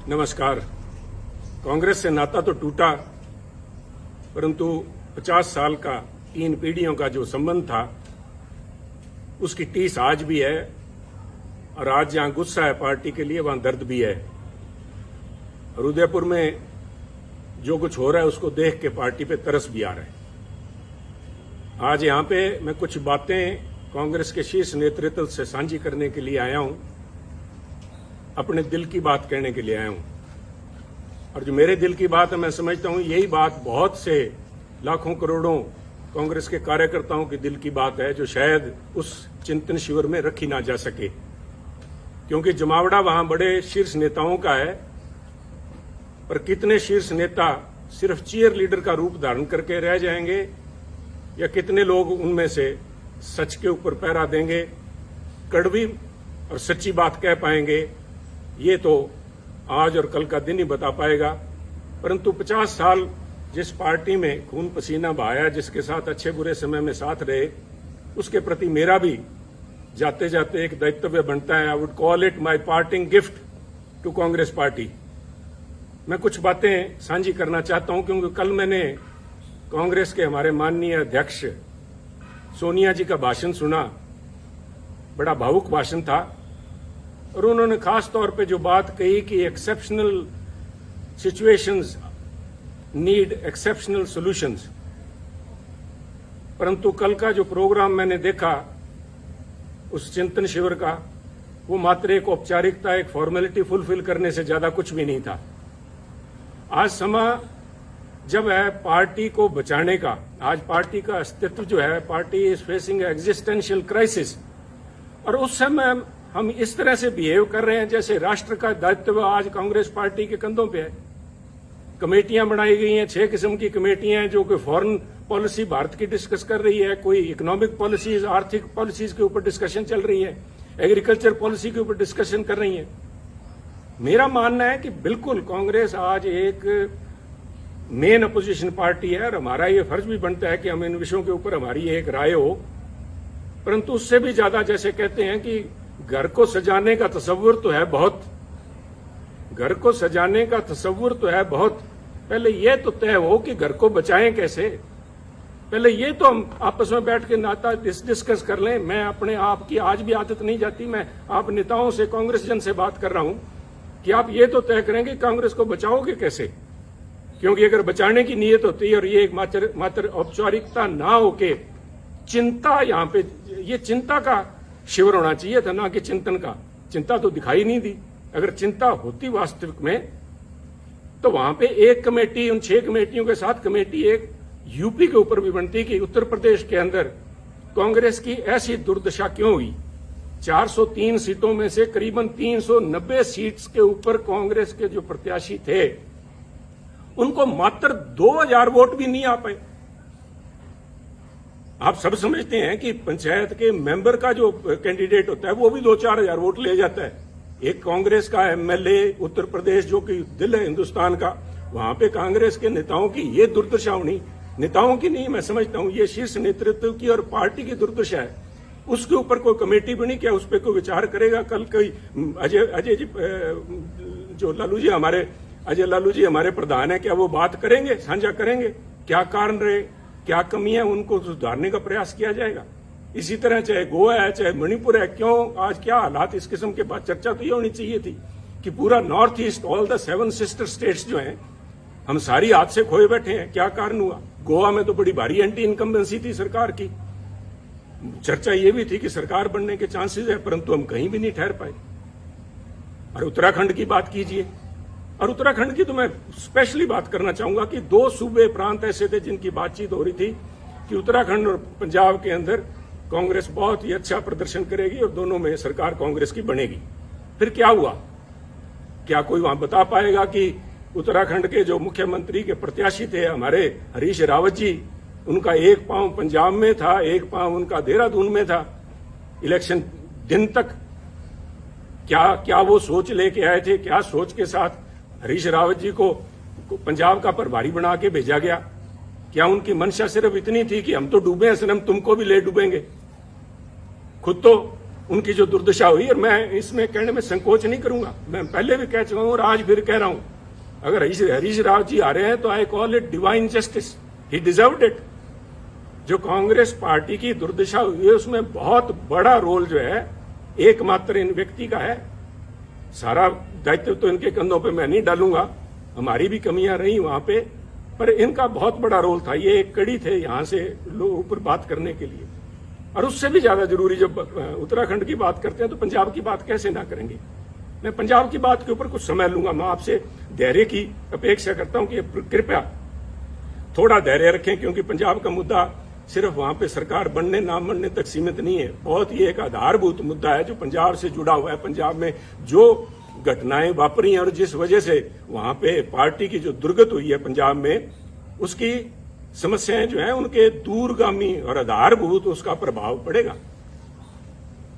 नमस्कार। कांग्रेस से नाता तो टूटा, परंतु 50 साल का 3 पीढ़ियों का जो संबंध था उसकी टीस आज भी है। और आज जहां गुस्सा है पार्टी के लिए, वहां दर्द भी है। और उदयपुर में जो कुछ हो रहा है उसको देख के पार्टी पे तरस भी आ रहा है। आज यहां पे मैं कुछ बातें कांग्रेस के शीर्ष नेतृत्व से साझी करने के लिए आया हूं, अपने दिल की बात कहने के लिए आया हूं। और जो मेरे दिल की बात है, मैं समझता हूं यही बात बहुत से लाखों करोड़ों कांग्रेस के कार्यकर्ताओं के दिल की बात है, जो शायद उस चिंतन शिविर में रखी ना जा सके, क्योंकि जमावड़ा वहां बड़े शीर्ष नेताओं का है। पर कितने शीर्ष नेता सिर्फ चीयर लीडर का रूप धारण करके रह जाएंगे, या कितने लोग उनमें से सच के ऊपर पहरा देंगे, कड़वी और सच्ची बात कह पाएंगे, ये तो आज और कल का दिन ही बता पाएगा। परंतु 50 साल जिस पार्टी में खून पसीना बहाया, जिसके साथ अच्छे बुरे समय में साथ रहे, उसके प्रति मेरा भी जाते जाते एक दायित्व बनता है। I would call it my parting gift to Congress party. मैं कुछ बातें साझी करना चाहता हूं, क्योंकि कल मैंने कांग्रेस के हमारे माननीय अध्यक्ष सोनिया जी का भाषण सुना। बड़ा भावुक भाषण था, और उन्होंने खास तौर पे जो बात कही कि exceptional situations need exceptional solutions. परंतु कल का जो प्रोग्राम मैंने देखा उस चिंतन शिविर का, वो मात्र एक औपचारिकता, एक फॉर्मेलिटी फुलफिल करने से ज्यादा कुछ भी नहीं था। आज समय जब है पार्टी को बचाने का, आज पार्टी का अस्तित्व जो है, party is facing existential crisis, और उस समय हम इस तरह से बिहेव कर रहे हैं जैसे राष्ट्र का दायित्व आज कांग्रेस पार्टी के कंधों पे है। कमेटियां बनाई गई हैं, 6 किस्म की कमेटियां हैं, जो कि फॉरेन पॉलिसी भारत की डिस्कस कर रही है, कोई इकोनॉमिक पॉलिसीज, आर्थिक पॉलिसीज के ऊपर डिस्कशन चल रही है, एग्रीकल्चर पॉलिसी के ऊपर डिस्कशन कर रही है। मेरा मानना है कि बिल्कुल कांग्रेस आज एक मेन अपोजिशन पार्टी है, और हमारा ये फर्ज भी बनता है कि हम इन विषयों के ऊपर हमारी एक राय हो। परंतु उससे भी ज्यादा, जैसे कहते हैं कि घर को सजाने का तस्वुर तो है बहुत, घर को सजाने का तस्वुर तो है बहुत, पहले यह तो तय हो कि घर को बचाएं कैसे। पहले ये तो हम आपस में बैठ के नाता डिस्कस कर लें। मैं अपने आप की आज भी आदत नहीं जाती, मैं आप नेताओं से, कांग्रेस जन से बात कर रहा हूं कि आप ये तो तय करेंगे कांग्रेस को बचाओगे कैसे, क्योंकि अगर बचाने की नीयत होती है और ये एक मात्र औपचारिकता ना होके चिंता, यहां पे ये चिंता का शिविर होना चाहिए था, ना कि चिंतन का। चिंता तो दिखाई नहीं दी। अगर चिंता होती वास्तविक में, तो वहां पे एक कमेटी, उन 6 कमेटियों के साथ कमेटी एक यूपी के ऊपर भी बनती कि उत्तर प्रदेश के अंदर कांग्रेस की ऐसी दुर्दशा क्यों हुई। 403 सीटों में से करीबन 390 सीट्स के ऊपर कांग्रेस के जो प्रत्याशी थे, उनको मात्र 2000 वोट भी नहीं आ पाए। आप सब समझते हैं कि पंचायत के मेंबर का जो कैंडिडेट होता है वो भी 2-4 हजार वोट ले जाता है। एक कांग्रेस का एमएलए उत्तर प्रदेश, जो कि दिल है हिंदुस्तान का, वहां पे कांग्रेस के नेताओं की ये दुर्दशा होनी, नेताओं की नहीं, मैं समझता हूं ये शीर्ष नेतृत्व की और पार्टी की दुर्दशा है। उसके ऊपर कोई कमेटी बनी, क्या उस पर कोई विचार करेगा? कल कोई अजय जी, जो लालू जी हमारे, अजय लालू जी हमारे प्रधान है, क्या वो बात करेंगे, साझा करेंगे क्या कारण रहे, क्या कमियां, उनको सुधारने का प्रयास किया जाएगा। इसी तरह चाहे गोवा है, चाहे मणिपुर है, क्यों आज क्या हालात, इस किस्म के बाद चर्चा तो ये होनी चाहिए थी कि पूरा north east, all the 7 sister states जो हैं, हम सारी हाथ से खोए बैठे हैं। क्या कारण हुआ? गोवा में तो बड़ी भारी एंटी इनकम्बेंसी थी सरकार की, चर्चा ये भी थी कि सरकार बनने के चांसेस है, परंतु हम कहीं भी नहीं ठहर पाए। और उत्तराखंड की बात कीजिए, और उत्तराखंड की तो मैं स्पेशली बात करना चाहूंगा कि 2 सूबे प्रांत ऐसे थे जिनकी बातचीत हो रही थी कि उत्तराखंड और पंजाब के अंदर कांग्रेस बहुत ही अच्छा प्रदर्शन करेगी और दोनों में सरकार कांग्रेस की बनेगी। फिर क्या हुआ? क्या कोई वहां बता पाएगा कि उत्तराखंड के जो मुख्यमंत्री के प्रत्याशी थे हमारे हरीश रावत जी, उनका एक पांव पंजाब में था, एक पांव उनका देहरादून में था इलेक्शन दिन तक। क्या वो सोच लेके आए थे? क्या सोच के साथ हरीश रावत जी को पंजाब का प्रभारी बना के भेजा गया? क्या उनकी मंशा सिर्फ इतनी थी कि हम तो डूबे हैं सनम, तुमको भी ले डूबेंगे? खुद तो उनकी जो दुर्दशा हुई, और मैं इसमें कहने में संकोच नहीं करूंगा, मैं पहले भी कह चुका हूं और आज फिर कह रहा हूं, अगर हरीश राव जी आ रहे हैं तो I call it divine justice, he deserved it. जो कांग्रेस पार्टी की दुर्दशा हुई है उसमें बहुत बड़ा रोल जो है एकमात्र इन व्यक्ति का है। सारा दायित्व तो इनके कंधों पे मैं नहीं डालूंगा, हमारी भी कमियां रही वहां पे, पर इनका बहुत बड़ा रोल था। ये एक कड़ी थे यहां से लोगों पर बात करने के लिए। और उससे भी ज्यादा जरूरी, जब उत्तराखंड की बात करते हैं तो पंजाब की बात कैसे ना करेंगे। मैं पंजाब की बात के ऊपर कुछ समय लूंगा। मैं आपसे धैर्य की अपेक्षा करता हूं कि कृपया थोड़ा धैर्य रखें, क्योंकि पंजाब का मुद्दा सिर्फ वहां पे सरकार बनने ना बनने तक सीमित नहीं है। बहुत ही एक आधारभूत मुद्दा है जो पंजाब से जुड़ा हुआ है। पंजाब में जो घटनाएं वापरी हैं और जिस वजह से वहां पे पार्टी की जो दुर्गत हुई है पंजाब में, उसकी समस्याएं जो है उनके दूरगामी और आधारभूत उसका प्रभाव पड़ेगा।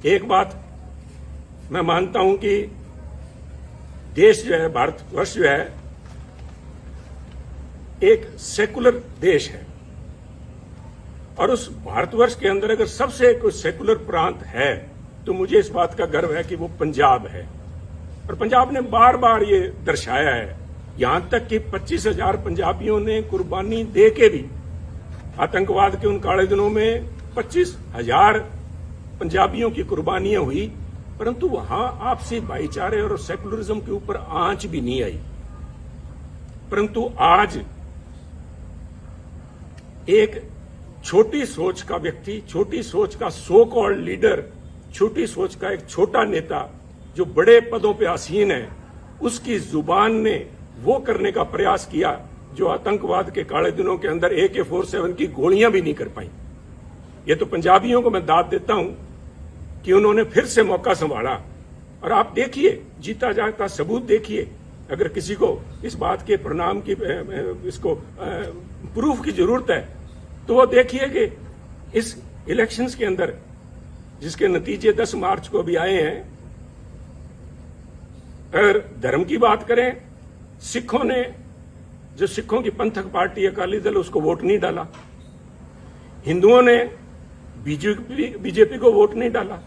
एक बात मैं मानता हूं कि देश जो है, भारतवर्ष जो है, एक सेकुलर देश है, और उस भारतवर्ष के अंदर अगर सबसे कोई सेकुलर प्रांत है तो मुझे इस बात का गर्व है कि वो पंजाब है। और पंजाब ने बार बार ये दर्शाया है, यहां तक कि 25,000 पंजाबियों ने कुर्बानी दे के भी, आतंकवाद के उन काले दिनों में 25,000 पंजाबियों की कुर्बानियां हुई, परंतु वहां आपसी भाईचारे और सेकुलरिज्म के ऊपर आंच भी नहीं आई। परंतु आज एक छोटी सोच का व्यक्ति, छोटी सोच का सो कॉल्ड लीडर, छोटी सोच का एक छोटा नेता जो बड़े पदों पे आसीन है, उसकी जुबान ने वो करने का प्रयास किया जो आतंकवाद के काले दिनों के अंदर AK-47 की गोलियां भी नहीं कर पाई। ये तो पंजाबियों को मैं दाद देता हूं कि उन्होंने फिर से मौका संभाला। और आप देखिए, जीता जागता सबूत देखिए। अगर किसी को इस बात के परिणाम की, इसको प्रूफ की जरूरत है तो वो देखिए कि इस इलेक्शंस के अंदर, जिसके नतीजे 10 मार्च को भी आए हैं, अगर धर्म की बात करें, सिखों ने, जो सिखों की पंथक पार्टी अकाली दल, उसको वोट नहीं डाला। हिंदुओं ने बीजेपी को वोट नहीं डाला,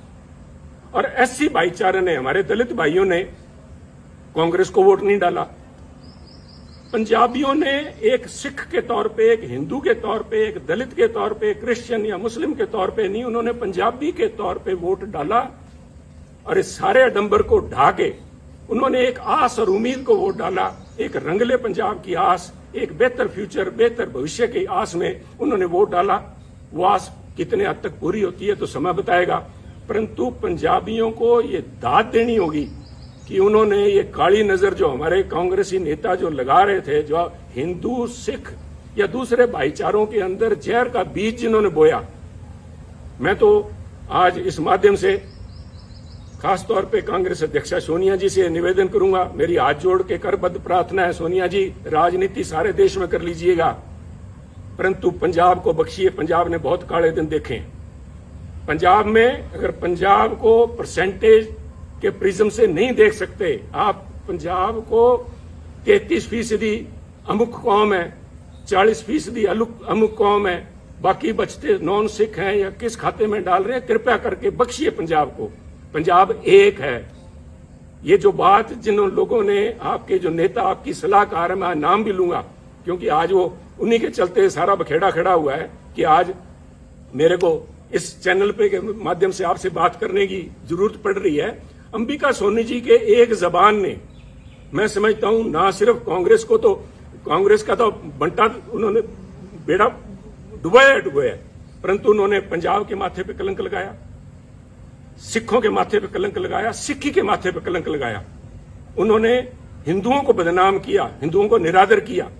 और SC भाईचारे ने, हमारे दलित भाइयों ने कांग्रेस को वोट नहीं डाला। पंजाबियों ने एक सिख के तौर पे, एक हिंदू के तौर पे, एक दलित के तौर पे, एक क्रिश्चियन या मुस्लिम के तौर पे नहीं, उन्होंने पंजाबी के तौर पे वोट डाला। और इस सारे आडंबर को ढा के उन्होंने एक आस और उम्मीद को वोट डाला, एक रंगले पंजाब की आस, एक बेहतर फ्यूचर, बेहतर भविष्य की आस में उन्होंने वोट डाला। वो आस कितने हद तक पूरी होती है तो समय बताएगा, परंतु पंजाबियों को ये दाद देनी होगी कि उन्होंने ये काली नजर जो हमारे कांग्रेसी नेता जो लगा रहे थे, जो हिंदू, सिख या दूसरे भाईचारों के अंदर जहर का बीज जिन्होंने बोया, मैं तो आज इस माध्यम से खासतौर पे कांग्रेस अध्यक्षा सोनिया जी से निवेदन करूंगा, मेरी हाथ जोड़ के करबद्ध प्रार्थना है, सोनिया जी, राजनीति सारे देश में कर लीजिएगा, परंतु पंजाब को बख्शिए। पंजाब ने बहुत काले दिन देखे। पंजाब में अगर पंजाब को परसेंटेज के प्रिज्म से नहीं देख सकते आप, पंजाब को 33% अमुक कौम है, 40% अमुक कौम है, बाकी बचते नॉन सिख हैं या किस खाते में डाल रहे हैं, कृपया करके बख्शिए पंजाब को। पंजाब एक है। ये जो बात जिन लोगों ने, आपके जो नेता, आपकी सलाहकार है, मैं नाम भी लूंगा क्योंकि आज वो उन्हीं के चलते सारा बखेड़ा खड़ा हुआ है कि आज मेरे को इस चैनल पे के माध्यम से आपसे बात करने की जरूरत पड़ रही है। अंबिका सोनी जी के एक जबान ने, मैं समझता हूं, ना सिर्फ कांग्रेस को, तो कांग्रेस का तो बंटा उन्होंने बेड़ा डुबाया, परंतु उन्होंने पंजाब के माथे पे कलंक लगाया, सिखों के माथे पे कलंक लगाया, सिक्खी के माथे पे कलंक लगाया। उन्होंने हिंदुओं को बदनाम किया, हिंदुओं को निरादर किया।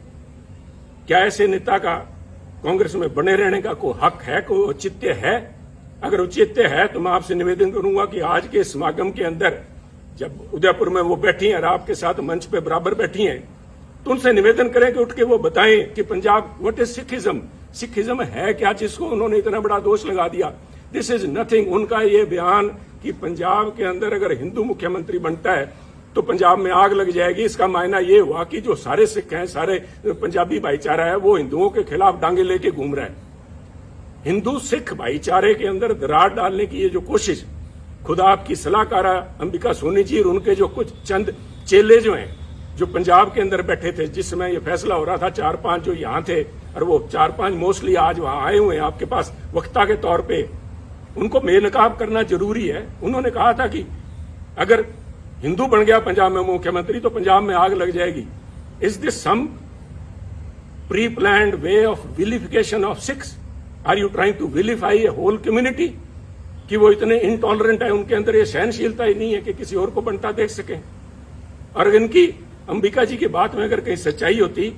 क्या ऐसे नेता का कांग्रेस में बने रहने का कोई हक है, कोई औचित्य है? अगर औचित्य है तो मैं आपसे निवेदन करूंगा कि आज के समागम के अंदर, जब उदयपुर में वो बैठी हैं और आपके साथ मंच पे बराबर बैठी हैं, तो उनसे निवेदन करें कि उठ के वो बताएं कि Punjab, what is Sikhism, Sikhism है क्या, जिसको उन्होंने इतना बड़ा दोष लगा दिया। This is nothing. उनका ये बयान कि पंजाब के अंदर अगर हिंदू मुख्यमंत्री बनता है तो पंजाब में आग लग जाएगी, इसका मायना ये हुआ कि जो सारे सिख हैं, सारे पंजाबी भाईचारा है, वो हिंदुओं के खिलाफ डांगे लेके घूम रहा है। हिंदू सिख भाईचारे के अंदर दरार डालने की ये जो कोशिश खुद आपकी सलाहकार अंबिका सोनी जी और उनके जो कुछ चंद चेले जो हैं, जो पंजाब के अंदर बैठे थे जिस समय ये फैसला हो रहा था, 4-5 जो यहाँ थे और वो 4-5 मोस्टली आज वहां आए हुए हैं आपके पास वक्ता के तौर पे, उनको बेनकाब करना जरूरी है। उन्होंने कहा था कि अगर हिंदू बन गया पंजाब में मुख्यमंत्री तो पंजाब में आग लग जाएगी। Is this some pre planned way of vilification of Sikhs? Are you trying to vilify a whole community? कि वो इतने इनटॉलरेंट है, उनके अंदर ये सहनशीलता ही नहीं है कि किसी और को बनता देख सके। और इनकी अंबिका जी की बात में अगर कहीं सच्चाई होती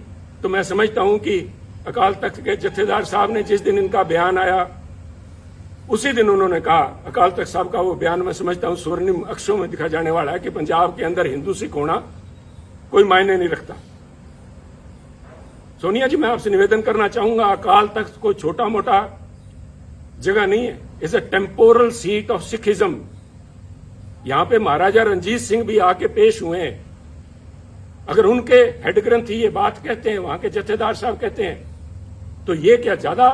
तो मैं समझता हूं कि अकाल तख्त के जत्थेदार साहब ने जिस दिन इनका बयान आया उसी दिन उन्होंने कहा, अकाल तख्त साहब का वो बयान मैं समझता हूं स्वर्णिम अक्षरों में दिखा जाने वाला है कि पंजाब के अंदर हिंदू सिख होना कोई मायने नहीं रखता। सोनिया जी, मैं आपसे निवेदन करना चाहूंगा, अकाल तख्त कोई छोटा मोटा जगह नहीं है, is a temporal seat of Sikhism. यहां पे महाराजा रणजीत सिंह भी आके पेश हुए हैं। अगर उनके हेड ग्रंथी ये बात कहते हैं, वहां के जत्थेदार साहब कहते हैं, तो ये क्या ज्यादा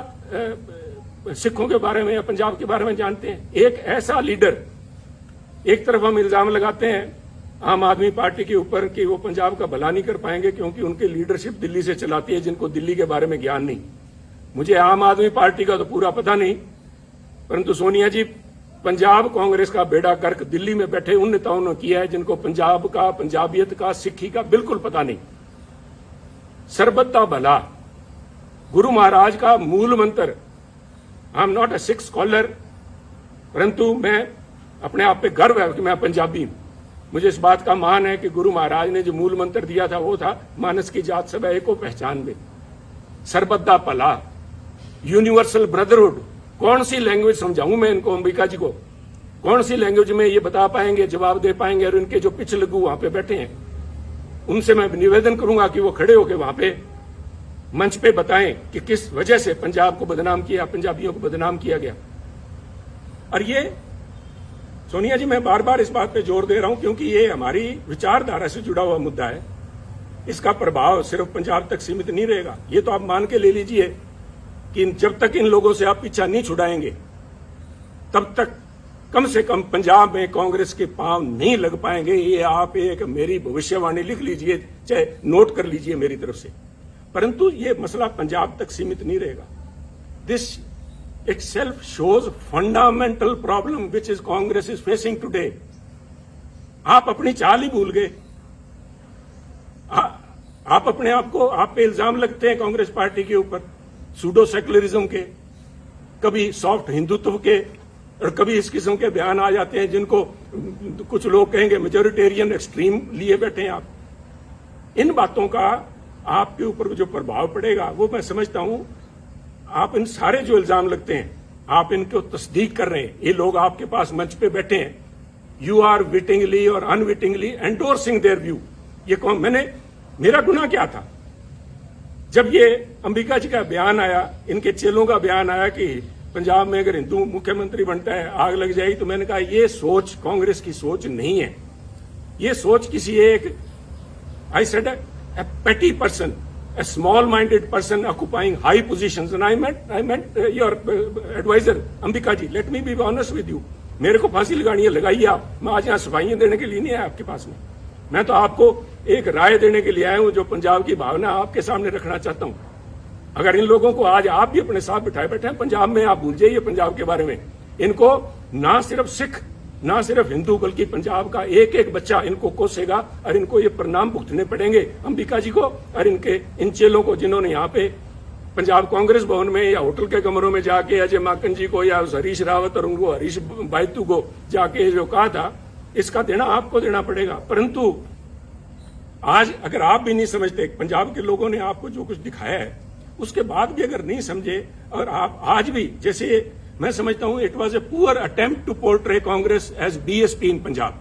सिखों के बारे में या पंजाब के बारे में जानते हैं? एक ऐसा लीडर, एक तरफ हम इल्जाम लगाते हैं आम आदमी पार्टी के ऊपर कि वो पंजाब का भला नहीं कर पाएंगे क्योंकि उनकी लीडरशिप दिल्ली से चलाती है, जिनको दिल्ली के बारे में ज्ञान नहीं। मुझे आम आदमी पार्टी का तो पूरा पता नहीं, परंतु सोनिया जी, पंजाब कांग्रेस का बेड़ा गर्क दिल्ली में बैठे उन नेताओं ने किया है जिनको पंजाब का, पंजाबियत का, सिक्खी का बिल्कुल पता नहीं। सरबत दा भला गुरु महाराज का मूल मंत्र। I am not a Sikh scholar, परंतु मैं अपने आप पे गर्व है कि मैं पंजाबी हूं। मुझे इस बात का मान है कि गुरु महाराज ने जो मूल मंत्र दिया था वो था, मानस की जात सब एको पहचान में, सरबत दा भला, यूनिवर्सल ब्रदरहुड। कौन सी लैंग्वेज समझाऊं मैं इनको, अंबिका जी को? कौन सी लैंग्वेज में ये बता पाएंगे, जवाब दे पाएंगे? और इनके जो पिछलगू वहां पे बैठे हैं उनसे मैं निवेदन करूंगा कि वो खड़े होकर वहां पे मंच पे बताएं कि किस वजह से पंजाब को बदनाम किया, पंजाबियों को बदनाम किया गया। और ये सोनिया जी, मैं बार बार इस बात पे जोर दे रहा हूं क्योंकि ये हमारी विचारधारा से जुड़ा हुआ मुद्दा है। इसका प्रभाव सिर्फ पंजाब तक सीमित नहीं रहेगा। ये तो आप मान के ले लीजिए कि जब तक इन लोगों से आप पीछा नहीं छुड़ाएंगे तब तक कम से कम पंजाब में कांग्रेस के पांव नहीं लग पाएंगे। ये आप एक मेरी भविष्यवाणी लिख लीजिए, चाहे नोट कर लीजिए मेरी तरफ से। परंतु ये मसला पंजाब तक सीमित नहीं रहेगा। This itself shows fundamental problem which is Congress is facing today. आप अपनी चाल ही भूल गए। आप अपने आप को, आप पे इल्जाम लगते हैं कांग्रेस पार्टी के ऊपर सूडो सेकुलरिज्म के, कभी सॉफ्ट हिंदुत्व के, और कभी इस किस्म के बयान आ जाते हैं जिनको कुछ लोग कहेंगे मेजोरिटेरियन एक्सट्रीम लिए बैठे हैं आप। इन बातों का आपके ऊपर जो प्रभाव पड़ेगा वो मैं समझता हूं, आप इन सारे जो इल्जाम लगते हैं आप इनको तस्दीक कर रहे हैं। ये लोग आपके पास मंच पे बैठे हैं, यू आर विटिंगली और अनविटिंगली एंडोर्सिंग देयर व्यू। ये कौन? मेरा गुनाह क्या था? जब ये अंबिका जी का बयान आया, इनके चेलों का बयान आया कि पंजाब में अगर हिंदू मुख्यमंत्री बनता है आग लग जाएगी, तो मैंने कहा ये सोच कांग्रेस की सोच नहीं है। ये सोच किसी एक, I said a petty person, a small-minded person occupying high positions, and I meant your advisor, Ambika ji. Let me be honest with you. मेरे को फांसी लगानी है, लगाइए आप। मैं आज यहाँ सफाइयां देने के लिए नहीं आया आपके पास में। मैं तो आपको एक राय देने के लिए आया हूँ, जो पंजाब की भावना आपके सामने रखना चाहता हूँ। अगर इन लोगों को आज आप भी अपने साथ बिठाए बैठे हैं पंजाब में, आप भूल जाइए पंजाब के बारे में। इनको ना सिर्फ सिख, ना सिर्फ हिंदू, बल्कि पंजाब का एक एक बच्चा इनको कोसेगा और इनको ये परिणाम भुगतने पड़ेंगे, अंबिका जी को और इनके इन चेलों को, जिन्होंने यहाँ पे पंजाब कांग्रेस भवन में या होटल के कमरों में जाके अजय माकन जी को या हरीश रावत और उनको हरीश बायतू को जाके जो कहा था, इसका देना आपको देना पड़ेगा। परंतु आज अगर आप भी नहीं समझते, पंजाब के लोगों ने आपको जो कुछ दिखाया है उसके बाद भी अगर नहीं समझे, और आप आज भी, जैसे मैं समझता हूं it was a poor attempt to portray Congress as BSP इन पंजाब।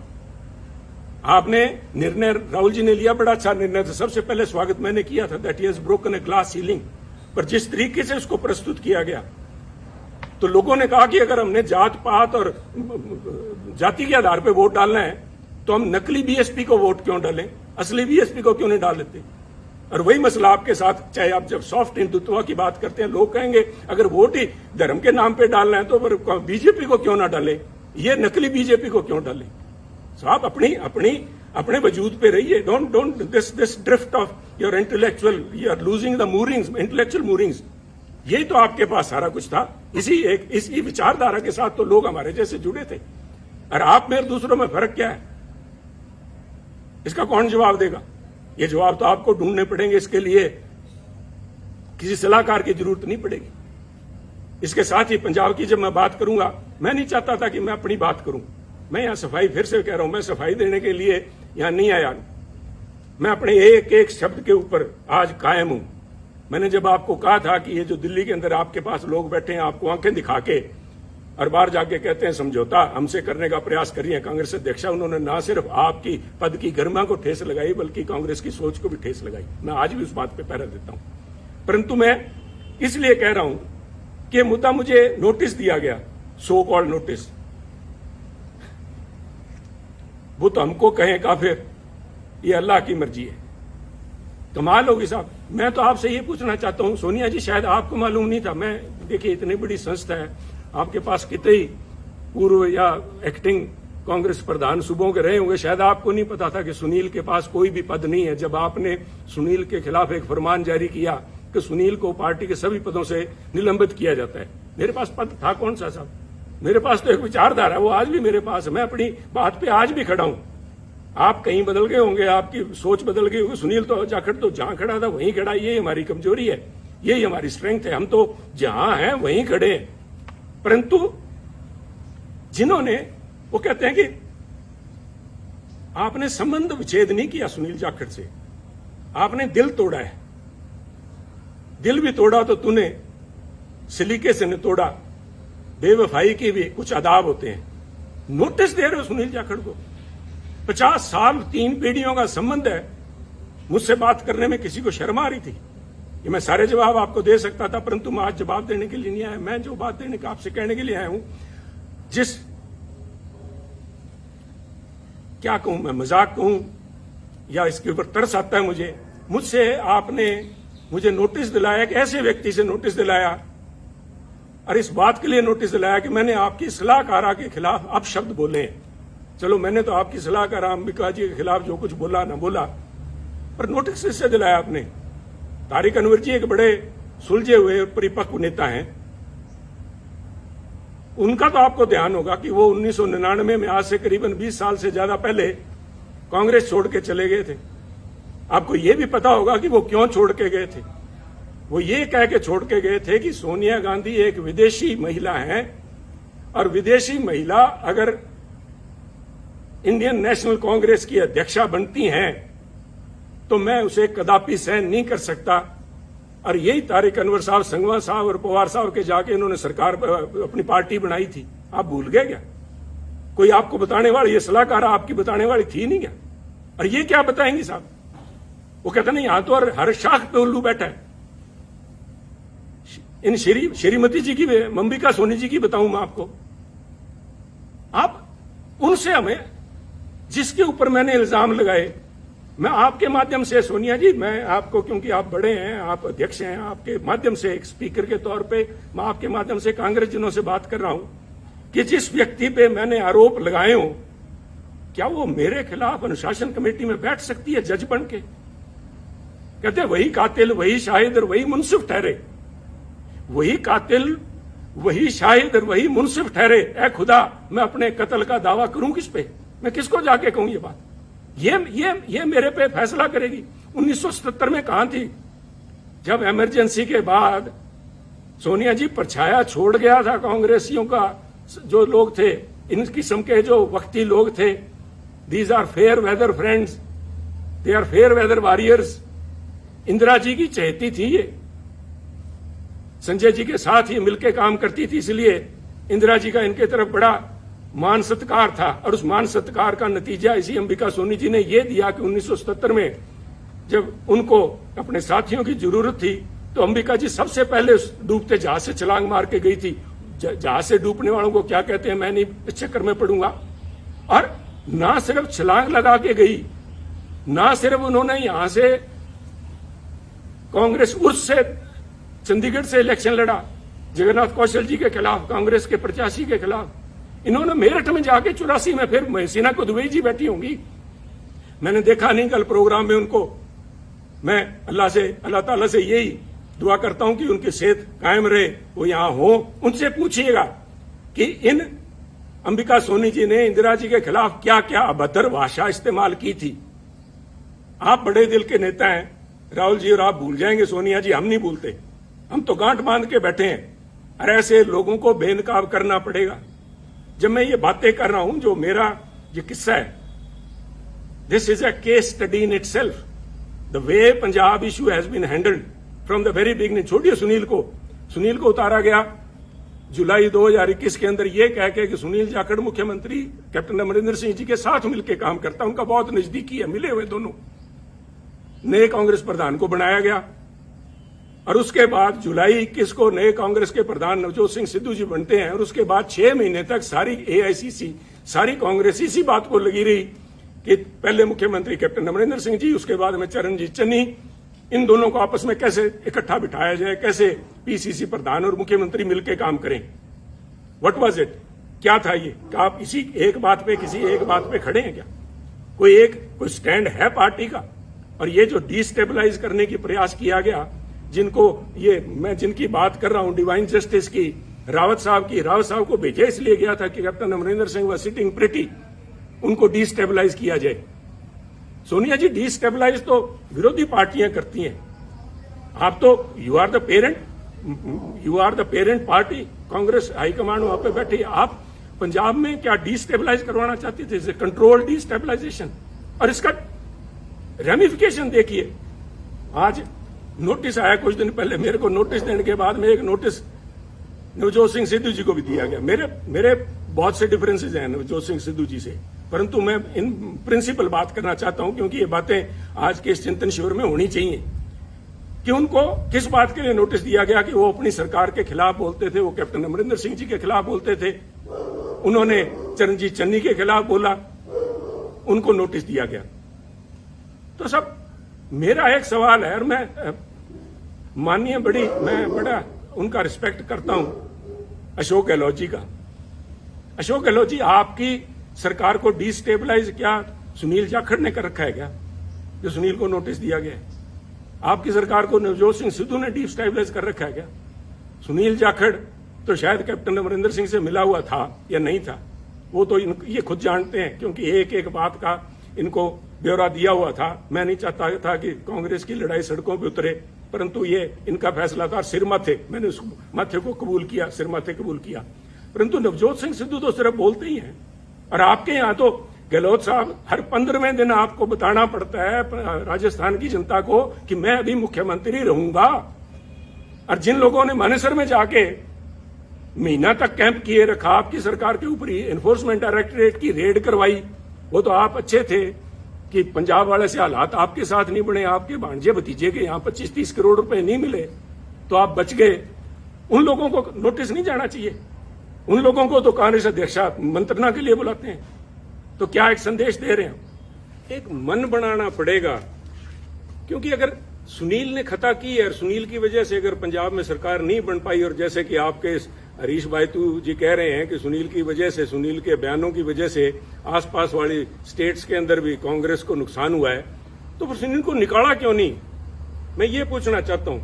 आपने निर्णय, राहुल जी ने लिया, बड़ा अच्छा निर्णय था, सबसे पहले स्वागत मैंने किया था, that he has broken a glass ceiling. पर जिस तरीके से उसको प्रस्तुत किया गया, तो लोगों ने कहा कि अगर हमने जात पात और जाति के आधार पर वोट डालना है तो हम नकली बीएसपी को वोट क्यों डालें, असली बीएसपी को क्यों नहीं डाल लेते। और वही मसला आपके साथ, चाहे आप जब सॉफ्ट हिंदुत्व की बात करते हैं, लोग कहेंगे अगर वोट ही धर्म के नाम पे डालना है तो फिर बीजेपी को क्यों ना डाले। ये नकली बीजेपी को क्यों डालें? साहब अपने वजूद पे रहिए। Don't this drift of your intellectual, you are losing the moorings, intellectual moorings. यही तो आपके पास सारा कुछ था। इसी विचारधारा के साथ तो लोग हमारे जैसे जुड़े थे। और आप में और दूसरों में फर्क क्या है, इसका कौन जवाब देगा? ये जवाब तो आपको ढूंढने पड़ेंगे। इसके लिए किसी सलाहकार की जरूरत नहीं पड़ेगी। इसके साथ ही पंजाब की जब मैं बात करूंगा, मैं नहीं चाहता था कि मैं अपनी बात करूं। मैं यहां सफाई फिर से कह रहा हूं, मैं सफाई देने के लिए यहां नहीं आया। मैं अपने एक एक शब्द के ऊपर आज कायम हूं। मैंने जब आपको कहा था कि ये जो दिल्ली के अंदर आपके पास लोग बैठे हैं, आपको आंखें दिखा के और बाहर जाके कहते हैं समझौता हमसे करने का प्रयास करिए कांग्रेस अध्यक्षा, उन्होंने ना सिर्फ आपकी पद की गरिमा को ठेस लगाई बल्कि कांग्रेस की सोच को भी ठेस लगाई। मैं आज भी उस बात पे पहरा देता हूं। परंतु मैं इसलिए कह रहा हूं कि मुद्दा मुझे नोटिस दिया गया, सो कॉल्ड नोटिस, वो तो हमको कहें काफिर, ये अल्लाह की मर्जी है। कमाल होगी साहब। मैं तो आपसे ये पूछना चाहता हूं, सोनिया जी शायद आपको मालूम नहीं था, मैं देखिए इतनी बड़ी संस्था है, आपके पास कितने ही पूर्व या एक्टिंग कांग्रेस प्रधान सूबों के रहे होंगे, शायद आपको नहीं पता था कि सुनील के पास कोई भी पद नहीं है। जब आपने सुनील के खिलाफ एक फरमान जारी किया कि सुनील को पार्टी के सभी पदों से निलंबित किया जाता है, मेरे पास पद था कौन सा साहब? मेरे पास तो एक विचारधारा है, वो आज भी मेरे पास है। मैं अपनी बात पे आज भी खड़ा हूं। आप कहीं बदल गए होंगे, आपकी सोच बदल गई होगी। सुनील तो जाखड़ तो जहां खड़ा था वहीं खड़ा। ये हमारी कमजोरी है, यही हमारी स्ट्रेंथ है। हम तो जहां हैं वहीं खड़े हैं। परंतु जिन्होंने, वो कहते हैं कि आपने संबंध विच्छेद नहीं किया सुनील जाखड़ से, आपने दिल तोड़ा है। दिल भी तोड़ा तो तूने सलीके से न तोड़ा, बेवफाई के भी कुछ आदाब होते हैं। नोटिस दे रहे हो सुनील जाखड़ को? 50 साल 3 पीढ़ियों का संबंध है। मुझसे बात करने में किसी को शर्म आ रही थी? ये मैं सारे जवाब आपको दे सकता था, परंतु मैं आज जवाब देने के लिए नहीं आया। मैं जो बात देने का आपसे कहने के लिए आया हूं, जिस क्या कहूं मैं, मजाक कहूं या इसके ऊपर तरस आता है मुझे, मुझसे आपने मुझे नोटिस दिलाया, कि ऐसे व्यक्ति से नोटिस दिलाया, और इस बात के लिए नोटिस दिलाया कि मैंने आपकी सलाहकारा के खिलाफ अपशब्द बोले। चलो मैंने तो आपकी सलाहकार अंबिका जी के खिलाफ जो कुछ बोला ना बोला, पर नोटिस इससे दिलाया आपने। तारिक अनवर जी एक बड़े सुलझे हुए परिपक्व नेता हैं। उनका तो आपको ध्यान होगा कि वो 1999 में, आज से करीबन 20 साल से ज्यादा पहले, कांग्रेस छोड़ के चले गए थे। आपको यह भी पता होगा कि वो क्यों छोड़ के गए थे। वो ये कह के छोड़ के गए थे कि सोनिया गांधी एक विदेशी महिला है, और विदेशी महिला अगर इंडियन नेशनल कांग्रेस की अध्यक्षा बनती हैं तो मैं उसे कदापि सहन नहीं कर सकता। और यही तारिक अनवर साहब, संगवा साहब और पवार साहब के जाके इन्होंने सरकार अपनी पार्टी बनाई थी। आप भूल गए क्या? कोई आपको बताने वाली, ये सलाहकार आपकी बताने वाली थी नहीं क्या? और ये क्या बताएंगी साहब? वो कहते नहीं, यहां तो हर शाख पे उल्लू बैठा है। इन श्रीमती जी की, अंबिका सोनी जी की बताऊं मैं आपको। आप उनसे, हमें जिसके ऊपर मैंने इल्जाम लगाए, मैं आपके माध्यम से, सोनिया जी, मैं आपको, क्योंकि आप बड़े हैं, आप अध्यक्ष हैं, आपके माध्यम से एक स्पीकर के तौर पे मैं आपके माध्यम से कांग्रेस जनों से बात कर रहा हूं कि जिस व्यक्ति पे मैंने आरोप लगाए हो, क्या वो मेरे खिलाफ अनुशासन कमेटी में बैठ सकती है जज बन के? कहते वही कातिल, वही शाहिद और वही मुंसिफ ठहरे। वही कातिल, वही शाहिद और वही मुंसिफ ठहरे। ए खुदा, मैं अपने कत्ल का दावा करूं किस पे? मैं किसको जाके कहूं ये बात? ये मेरे पे फैसला करेगी। 1977 में कहां थी जब इमरजेंसी के बाद सोनिया जी परछाया छोड़ गया था कांग्रेसियों का? जो लोग थे, इन किस्म के जो वक्ती लोग थे, these are fair weather friends, they are fair weather warriors. Indira ji की चहेती थी ये, संजय जी के साथ ही मिलकर काम करती थी, इसलिए इंदिरा जी का इनके तरफ बड़ा मान सत्कार था। और उस मान सत्कार का नतीजा इसी अंबिका सोनी जी ने यह दिया कि 1977 में जब उनको अपने साथियों की जरूरत थी, तो अंबिका जी सबसे पहले उस डूबते जहाज से छलांग मार के गई थी। जहाज से डूबने वालों को क्या कहते हैं मैं नहीं इस चक्कर में पड़ूंगा। और ना सिर्फ छलांग लगा के गई, ना सिर्फ उन्होंने यहां से कांग्रेस उर्स से चंडीगढ़ से इलेक्शन लड़ा जगन्नाथ कौशल जी के खिलाफ, कांग्रेस के प्रत्याशी के खिलाफ, इन्होंने मेरठ में जाके 84 में फिर महसीना को दुबई जी बैठी होंगी, मैंने देखा नहीं कल प्रोग्राम में उनको। मैं अल्लाह ताला से यही दुआ करता हूं कि उनकी सेहत कायम रहे, वो यहां हो। उनसे पूछिएगा कि इन अंबिका सोनी जी ने इंदिरा जी के खिलाफ क्या क्या अभद्र भाषा इस्तेमाल की थी। आप बड़े दिल के नेता हैं राहुल जी, और आप भूल जाएंगे सोनिया जी, हम नहीं भूलते, हम तो गांठ बांध के बैठे हैं। और ऐसे लोगों को बेनकाब करना पड़ेगा। जब मैं ये बातें कर रहा हूं, जो मेरा ये किस्सा है, this is a case study in itself, the way Punjab issue has been handled from the very beginning. छोड़िए सुनील को उतारा गया जुलाई 2021 के अंदर ये कह के कि सुनील जाखड़ मुख्यमंत्री कैप्टन अमरिंदर सिंह जी के साथ मिलकर काम करता, उनका बहुत नजदीकी है, मिले हुए दोनों। नए कांग्रेस प्रधान को बनाया गया और उसके बाद जुलाई 21 को नए कांग्रेस के प्रधान नवजोत सिंह सिद्धू जी बनते हैं। और उसके बाद 6 महीने तक सारी एआईसीसी, सारी कांग्रेस इसी बात को लगी रही कि पहले मुख्यमंत्री कैप्टन अमरिंदर सिंह जी, उसके बाद में चरणजीत चन्नी, इन दोनों को आपस में कैसे इकट्ठा बिठाया जाए, कैसे पीसीसी प्रधान और मुख्यमंत्री मिलकर काम करें। व्हाट वाज इट, क्या था ये? क्या आप इसी एक बात पे, किसी एक बात पे खड़े हैं क्या? कोई स्टैंड है पार्टी का? और ये जो डिस्टेबलाइज करने की प्रयास किया गया, मैं जिनकी बात कर रहा हूं, डिवाइन जस्टिस की, रावत साहब को भेजा इसलिए गया था कि कैप्टन अमरिंदर सिंह व सिटिंग प्रिटी, उनको डिस्टेबलाइज किया जाए। सोनिया जी, डिस्टेबलाइज तो विरोधी पार्टियां करती हैं, आप तो you are the parent party, Congress high command वहां पे बैठी, आप पंजाब में क्या डिस्टेबलाइज करवाना चाहती थी? Control destabilisation. और इसका रेमिफिकेशन देखिए, आज नोटिस आया कुछ दिन पहले, मेरे को नोटिस देने के बाद में एक नोटिस नवजोत सिंह सिद्धू जी को भी दिया गया। मेरे बहुत से डिफरेंसेज हैं नवजोत सिंह सिद्धू जी से, परंतु मैं इन प्रिंसिपल बात करना चाहता हूं, क्योंकि ये बातें आज के इस चिंतन शिविर में होनी चाहिए कि उनको किस बात के लिए नोटिस दिया गया कि वो अपनी सरकार के खिलाफ बोलते थे, वो कैप्टन अमरिंदर सिंह जी के खिलाफ बोलते थे, उन्होंने चरणजीत चन्नी के खिलाफ बोला, उनको नोटिस दिया गया। तो सब मेरा एक सवाल है, और मैं बड़ा उनका रिस्पेक्ट करता हूं, अशोक गहलोत जी का। अशोक गहलोत जी, आपकी सरकार को डिस्टेबलाइज क्या सुनील जाखड़ ने कर रखा है क्या, जो सुनील को नोटिस दिया गया है? आपकी सरकार को नवजोत सिंह सिद्धू ने डिस्टेबलाइज कर रखा है क्या? सुनील जाखड़ तो शायद कैप्टन अमरिंदर सिंह से मिला हुआ था या नहीं था, वो तो ये खुद जानते हैं, क्योंकि एक एक बात का इनको ब्यौरा दिया हुआ था। मैं नहीं चाहता था कि कांग्रेस की लड़ाई सड़कों पर उतरे, परंतु ये इनका फैसला था। सिर माथे, मैंने उस माथे को कबूल किया, सिर माथे कबूल किया, परंतु नवजोत सिंह सिद्धू तो सिर्फ बोलते ही हैं। और आपके यहां तो गहलोत साहब हर 15वें दिन आपको बताना पड़ता है राजस्थान की जनता को कि मैं अभी मुख्यमंत्री रहूंगा। और जिन लोगों ने मानेसर में जाके महीना तक कैंप किए रखा, आपकी सरकार के ऊपर एनफोर्समेंट डायरेक्टरेट की रेड करवाई, वो तो आप अच्छे थे कि पंजाब वाले से हालात आपके साथ नहीं बने, आपके भांजे भतीजे के यहाँ 25-30 करोड़ रुपए नहीं मिले तो आप बच गए। उन लोगों को नोटिस नहीं जाना चाहिए? उन लोगों को तो कांग्रेस अध्यक्ष मंत्रणा के लिए बुलाते हैं। तो क्या एक संदेश दे रहे हैं? एक मन बनाना पड़ेगा, क्योंकि अगर सुनील ने खता की है और सुनील की वजह से अगर पंजाब में सरकार नहीं बन पाई, और जैसे कि आपके हरीश बायतू जी कह रहे हैं कि सुनील की वजह से, सुनील के बयानों की वजह से आसपास वाली स्टेट्स के अंदर भी कांग्रेस को नुकसान हुआ है, तो फिर सुनील को निकाला क्यों नहीं? मैं ये पूछना चाहता हूं।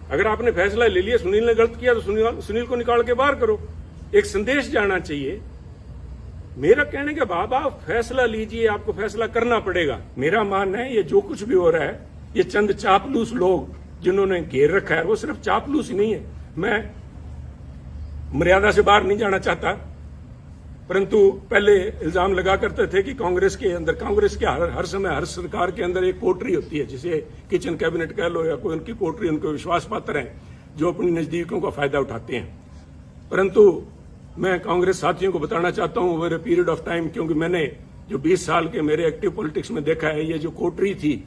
अगर आपने फैसला ले लिया, सुनील ने गलत किया, तो सुनील को निकाल के बाहर करो। एक संदेश जाना चाहिए। मेरा कहने के बाद आप फैसला लीजिए, आपको फैसला करना पड़ेगा। मेरा मानना है ये जो कुछ भी हो रहा है, ये चंद चापलूस लोग जिन्होंने घेर रखा है, वो सिर्फ चापलूस ही नहीं है। मैं मर्यादा से बाहर नहीं जाना चाहता, परंतु पहले इल्जाम लगा करते थे कि कांग्रेस के हर समय हर सरकार के अंदर एक कोटरी होती है, जिसे किचन कैबिनेट कह लो या कोई उनकी कोटरी, उनके विश्वास पात्र हैं जो अपनी नजदीकों का फायदा उठाते हैं। परंतु मैं कांग्रेस साथियों को बताना चाहता हूं, over a period of time, क्योंकि मैंने जो 20 साल के मेरे एक्टिव पॉलिटिक्स में देखा है, ये जो कोटरी थी,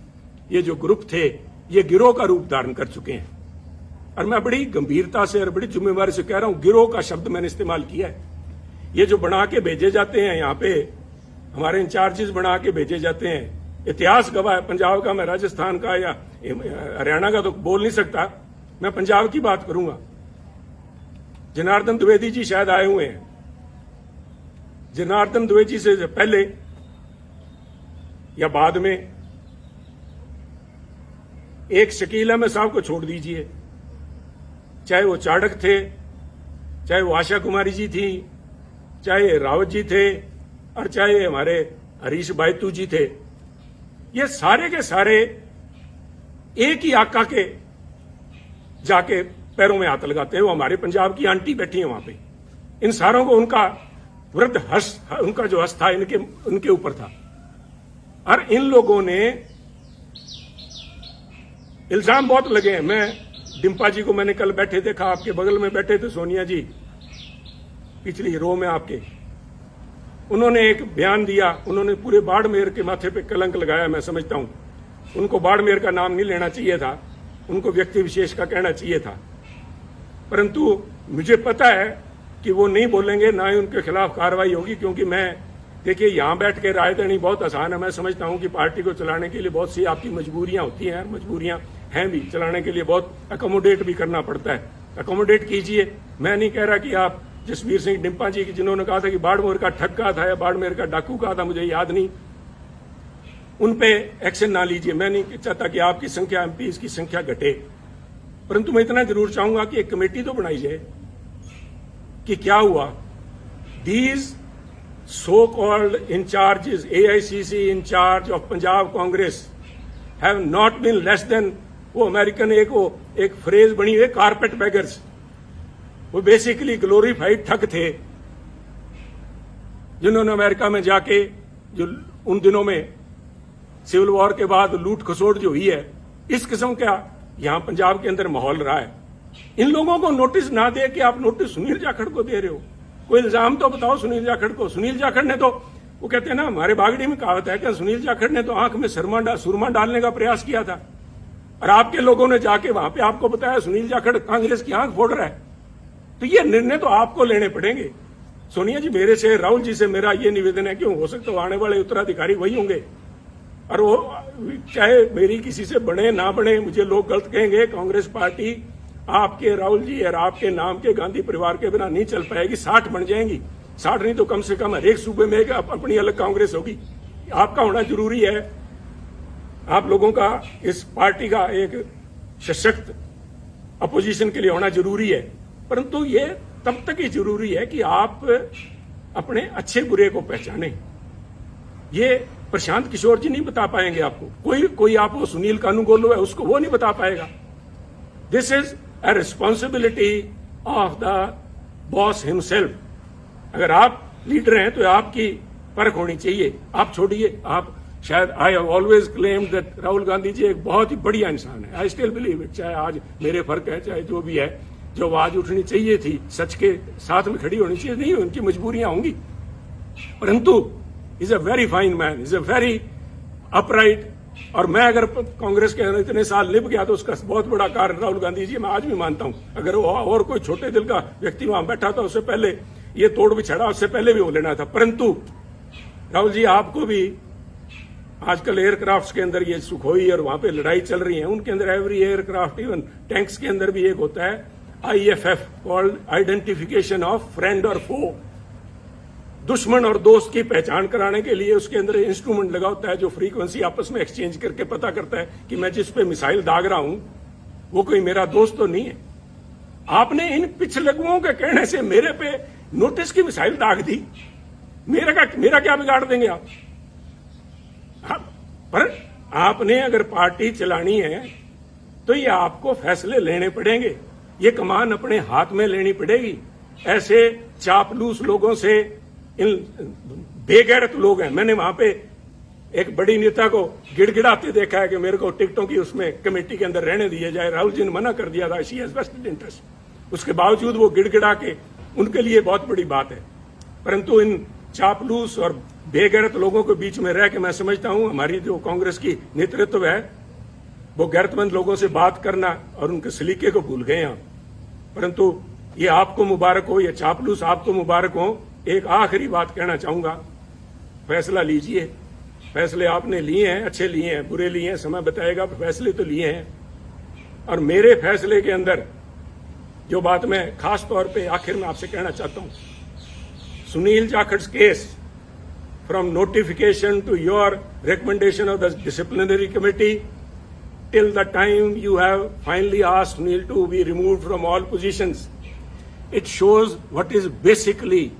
ये जो ग्रुप थे, ये गिरोह का रूप धारण कर चुके हैं। और मैं बड़ी गंभीरता से और बड़ी जिम्मेवारी से कह रहा हूं, गिरोह का शब्द मैंने इस्तेमाल किया है। ये जो बना के भेजे जाते हैं यहाँ पे, हमारे इंचार्जेस बना के भेजे जाते हैं, इतिहास गवाह है पंजाब का, मैं राजस्थान का या हरियाणा का तो बोल नहीं सकता, मैं पंजाब की बात करूंगा। जनार्दन द्विवेदी जी शायद आए हुए हैं, जनार्दन द्विवेदी से पहले या बाद में एक शकील अहमद साहब को छोड़ दीजिए, चाहे वो चाणक्य थे, चाहे वो आशा कुमारी जी थी, चाहे रावत जी थे, और चाहे हमारे हरीश बायतू जी थे, ये सारे के सारे एक ही आका के जाके पैरों में हाथ लगाते हैं। वो हमारे पंजाब की आंटी बैठी है वहां पे, इन सारों को उनका वृद्ध हर्ष, उनका जो हर्ष था उनके ऊपर था। और इन लोगों ने इल्जाम बहुत लगे हैं। मैं डिम्पा जी को मैंने कल बैठे देखा, आपके बगल में बैठे थे सोनिया जी, पिछली रो में आपके, उन्होंने एक बयान दिया, उन्होंने पूरे बाड़मेर के माथे पे कलंक लगाया। मैं समझता हूं उनको बाड़मेर का नाम नहीं लेना चाहिए था, उनको व्यक्ति विशेष का कहना चाहिए था, परंतु मुझे पता है कि वो नहीं बोलेंगे, ना ही उनके खिलाफ कार्रवाई होगी। क्योंकि मैं देखिए यहां बैठ के राय देनी बहुत आसान है। मैं समझता हूं कि पार्टी को चलाने के लिए बहुत सी आपकी मजबूरियां होती हैं, मजबूरियां हैं भी, चलाने के लिए बहुत अकोमोडेट भी करना पड़ता है। अकोमोडेट कीजिए। मैं नहीं कह रहा कि आप जसबीर सिंह डिम्पा जी की, जिन्होंने कहा था कि बाड़मेर का ठग्गा था या बाड़मेर का डाकू कहा था, मुझे याद नहीं, उन पे एक्शन ना लीजिए। मैं नहीं चाहता कि आपकी संख्या, एमपीज की संख्या घटे, परंतु मैं इतना जरूर चाहूंगा कि एक कमेटी तो बनाई जाए कि क्या हुआ। These so called incharges, AICC incharge of Punjab Congress have not been less than, वो अमेरिकन एक फ्रेज बनी हुई, कारपेट बैगर्स। वो बेसिकली ग्लोरीफाइड ठग थे, जिन्होंने अमेरिका में जाके, जो उन दिनों में सिविल वॉर के बाद लूट खसोट जो हुई है, इस किस्म का यहां पंजाब के अंदर माहौल रहा है। इन लोगों को नोटिस ना दे के आप नोटिस सुनील जाखड़ को दे रहे हो। कोई इल्जाम तो बताओ सुनील जाखड़ को। सुनील जाखड़ ने तो, वो कहते हैं ना, हमारे बागड़ी में कहावत है कि सुनील जाखड़ ने तो आंख में सुरमा डालने का प्रयास किया था, और आपके लोगों ने जाके वहां पे आपको बताया सुनील जाखड़ कांग्रेस की आंख फोड़ रहा है। तो ये निर्णय तो आपको लेने पड़ेंगे। सोनिया जी, मेरे से, राहुल जी से मेरा ये निवेदन है कि हो सकता है आने वाले उत्तराधिकारी वही होंगे, और वो चाहे मेरी किसी से बने ना बने, मुझे लोग गलत कहेंगे, कांग्रेस पार्टी आपके, राहुल जी और आपके नाम के गांधी परिवार के बिना नहीं चल पाएगी। 60 बन जाएंगी, 60 नहीं तो कम से कम हर एक सूबे में एक अपनी अलग कांग्रेस होगी। आपका होना जरूरी है, आप लोगों का इस पार्टी का एक सशक्त अपोजिशन के लिए होना जरूरी है, परंतु ये तब तक ही जरूरी है कि आप अपने अच्छे बुरे को पहचाने। ये प्रशांत किशोर जी नहीं बता पाएंगे आपको, कोई आप वो सुनील कानूगोलू है उसको वो नहीं बता पाएगा। This is a responsibility of the boss himself. अगर आप लीडर हैं तो आपकी परख होनी चाहिए। आप छोड़िए, आप शायद, I have always claimed that Rahul Gandhi ji एक बहुत ही बढ़िया इंसान है। आई स्टिल बिलीव इट, चाहे आज मेरे फर्क है, चाहे जो भी है, जो आवाज उठनी चाहिए थी, सच के साथ में खड़ी होनी चाहिए, नहीं उनकी मजबूरियां होंगी, परंतु is a very fine man, is a very upright. और मैं अगर कांग्रेस के इतने साल निभ गया तो उसका बहुत बड़ा कारण राहुल गांधी जी, मैं आज भी मानता हूं। अगर वो और कोई छोटे दिल का व्यक्ति वहां बैठा था, उससे पहले ये तोड़ बिछड़ा, उससे पहले भी वो लेना था। परंतु राहुल जी, आपको भी आजकल एयरक्राफ्ट के अंदर ये सुखोई और वहां पे लड़ाई चल रही है, उनके अंदर एवरी एयरक्राफ्ट, इवन टैंक्स के अंदर भी एक होता है IFF, called identification of friend और फो। दुश्मन और दोस्त की पहचान कराने के लिए उसके अंदर इंस्ट्रूमेंट लगा होता है, जो फ्रीक्वेंसी आपस में एक्सचेंज करके पता करता है कि मैं जिस पे मिसाइल दाग रहा हूं वो कोई मेरा दोस्त तो नहीं है। आपने इन पिछलगुओं के कहने से मेरे पे नोटिस की मिसाइल दाग दी, मेरा क्या बिगाड़ देंगे आप? पर आपने अगर पार्टी चलानी है तो ये आपको फैसले लेने पड़ेंगे, ये कमान अपने हाथ में लेनी पड़ेगी। ऐसे चापलूस लोगों से, इन बेगैरत लोग हैं। मैंने वहां पे एक बड़ी नेता को गिड़गिड़ाते देखा है कि मेरे को टिकटों की उसमें कमेटी के अंदर रहने दिया जाए। राहुल जी ने मना कर दिया था, शी हैज वेस्टेड इंटरेस्ट। उसके बावजूद वो गिड़गिड़ा के, उनके लिए बहुत बड़ी बात है। परंतु इन चापलूस और बेगैरत लोगों के बीच में रह के मैं समझता हूं हमारी जो कांग्रेस की नेतृत्व है वो गैरतमंद लोगों से बात करना और उनके सलीके को भूल गए हैं। परंतु ये आपको मुबारक हो, ये चापलूस आपको मुबारक हो। एक आखिरी बात कहना चाहूंगा, फैसला लीजिए। फैसले आपने लिए हैं, अच्छे लिए हैं, बुरे लिए हैं, समय बताएगा, फैसले तो लिए हैं। और मेरे फैसले के अंदर जो बात मैं खास तौर पे आखिर में आपसे कहना चाहता हूं, Sunil Jakhat's case, from notification to your recommendation of the disciplinary committee till the time you have finally asked Sunil to be removed from all positions, it shows what is basically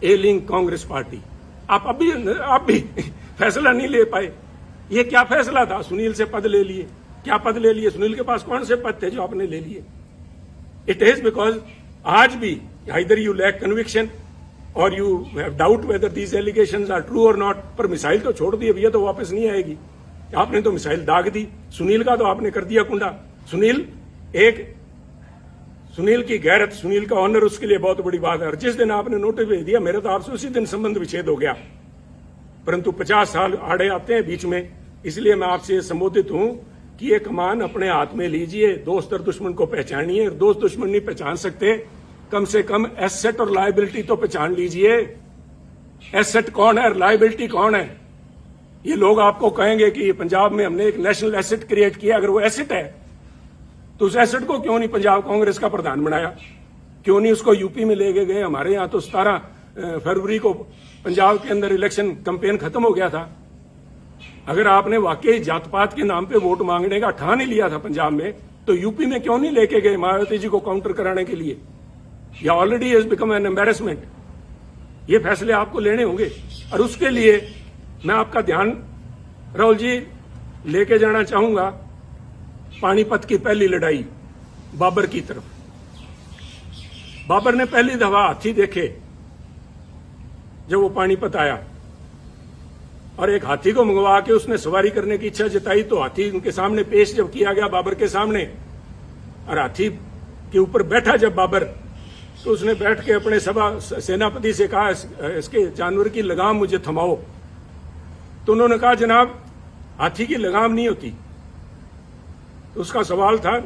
ailing Congress party. आप भी फैसला नहीं ले पाए। ये क्या फैसला था? सुनील से पद ले लिए। क्या पद ले लिए? सुनील के पास कौन से पद थे जो आपने ले लिए? इट इज बिकॉज आज भी आइदर यू लैक कन्विक्शन और you have doubt whether these allegations are true और नॉट। पर मिसाइल तो छोड़ दी, अब ये तो वापस नहीं आएगी। आपने तो मिसाइल दाग दी। सुनील का तो आपने कर दिया कुंडा। सुनील की गैरत, सुनील का ऑनर उसके लिए बहुत बड़ी बात है। और जिस दिन आपने नोटिस भेज दिया, मेरा तो आपसे उसी दिन संबंध विच्छेद हो गया। परंतु 50 साल आड़े आते हैं बीच में, इसलिए मैं आपसे संबोधित हूं कि ये कमान अपने हाथ में लीजिए, दोस्त और दुश्मन को पहचानिए। दोस्त दुश्मन नहीं पहचान सकते, कम से कम एसेट और लायबिलिटी तो पहचान लीजिए। एसेट कौन है, लायबिलिटी कौन है? ये लोग आपको कहेंगे कि पंजाब में हमने एक नेशनल एसेट क्रिएट किया। अगर वो एसेट है तो उस एसेट को क्यों नहीं पंजाब कांग्रेस का प्रधान बनाया? क्यों नहीं उसको यूपी में ले गए? हमारे यहाँ तो 17 फरवरी को पंजाब के अंदर इलेक्शन कैंपेन खत्म हो गया था। अगर आपने वाकई जात पात के नाम पे वोट मांगने का ठान ही लिया था पंजाब में, तो यूपी में क्यों नहीं लेके गए मायावती जी को काउंटर कराने के लिए? या already has become an embarrassment. ये फैसले आपको लेने होंगे और उसके लिए मैं आपका ध्यान, राहुल जी, लेके जाना चाहूंगा पानीपत की पहली लड़ाई बाबर की तरफ। बाबर ने पहली दफा हाथी देखे जब वो पानीपत आया और एक हाथी को मंगवा के उसने सवारी करने की इच्छा जताई। तो हाथी उनके सामने पेश जब किया गया बाबर के सामने, और हाथी के ऊपर बैठा जब बाबर, तो उसने बैठ के अपने सेनापति से कहा, इसके जानवर की लगाम मुझे थमाओ। तो उन्होंने कहा, जनाब हाथी की लगाम नहीं होती। तो उसका सवाल था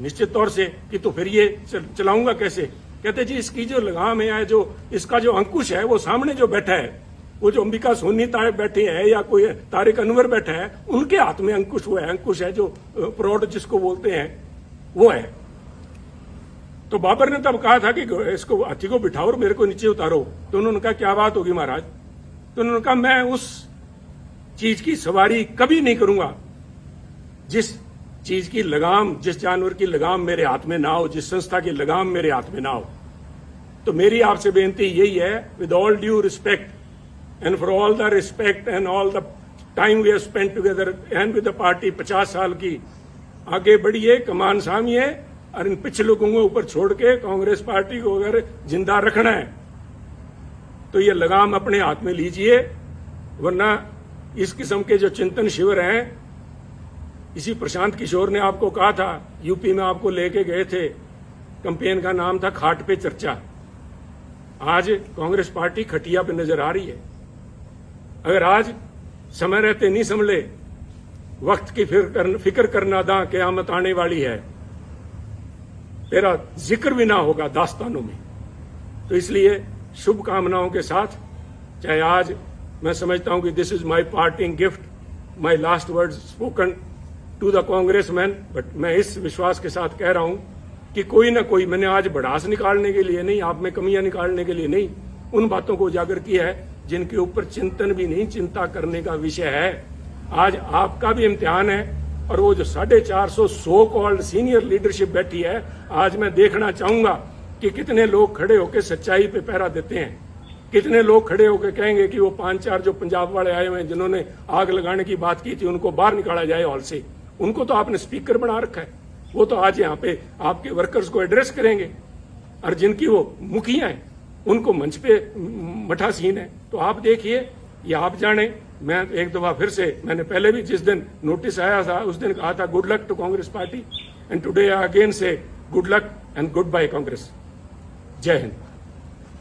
निश्चित तौर से कि तो फिर ये चलाऊंगा कैसे? कहते जी, इसकी जो लगाम है, जो इसका जो अंकुश है, वो सामने जो बैठा है, वो जो अंबिका सोनी तायब बैठे हैं या कोई तारिक अनवर बैठा है, उनके हाथ में अंकुश वो है। अंकुश है जो प्रौढ़ जिसको बोलते हैं, वो है। तो बाबर ने तब कहा था कि इसको हाथी को बिठाओ और मेरे को नीचे उतारो। तो उन्होंने कहा, क्या बात होगी महाराज? तो उन्होंने कहा, मैं उस चीज की सवारी कभी नहीं करूंगा जिस चीज की लगाम, जिस जानवर की लगाम मेरे हाथ में ना हो, जिस संस्था की लगाम मेरे हाथ में ना हो। तो मेरी आपसे बेनती यही है, with all due respect and for all the respect and all the time we have spent together and with the party, 50 साल की, आगे बढ़िए, कमान सामिए और इन पिछले लोगों को ऊपर छोड़ के कांग्रेस पार्टी को अगर जिंदा रखना है तो ये लगाम अपने हाथ में लीजिए। वरना इस किस्म के जो चिंतन शिविर हैं, इसी प्रशांत किशोर ने आपको कहा था, यूपी में आपको लेके गए थे, कैंपेन का नाम था खाट पे चर्चा। आज कांग्रेस पार्टी खटिया पे नजर आ रही है। अगर आज समय रहते नहीं संभले, वक्त की फिक्र करना दा क़यामत आने वाली है, तेरा जिक्र भी ना होगा दास्तानों में। तो इसलिए शुभकामनाओं के साथ, चाहे आज मैं समझता हूं कि this is my parting gift, my last word spoken to the congressman, but मैं इस विश्वास के साथ कह रहा हूं कि कोई ना कोई, मैंने आज भड़ास निकालने के लिए नहीं, आप में कमियां निकालने के लिए नहीं, उन बातों को उजागर किया है जिनके ऊपर चिंतन भी नहीं, चिंता करने का विषय है। आज आपका भी इम्तिहान है और वो जो 450 सो कॉल्ड सीनियर लीडरशिप बैठी है, आज मैं देखना चाहूंगा कि कितने लोग खड़े होकर सच्चाई पे पहरा देते हैं, कितने लोग खड़े होकर कहेंगे कि वो 5-4 जो पंजाब वाले आए हुए हैं जिन्होंने आग लगाने की बात की थी, उनको बाहर निकाला जाए हॉल से। उनको तो आपने स्पीकर बना रखा है, वो तो आज यहाँ पे आपके वर्कर्स को एड्रेस करेंगे, और जिनकी वो मुखिया हैं उनको मंच पे मठासीन है। तो आप देखिए, ये आप जाने। मैं एक दफा फिर से, मैंने पहले भी जिस दिन नोटिस आया था उस दिन कहा था, good luck to Congress party, and today I again say good luck and goodbye Congress. जय हिंद।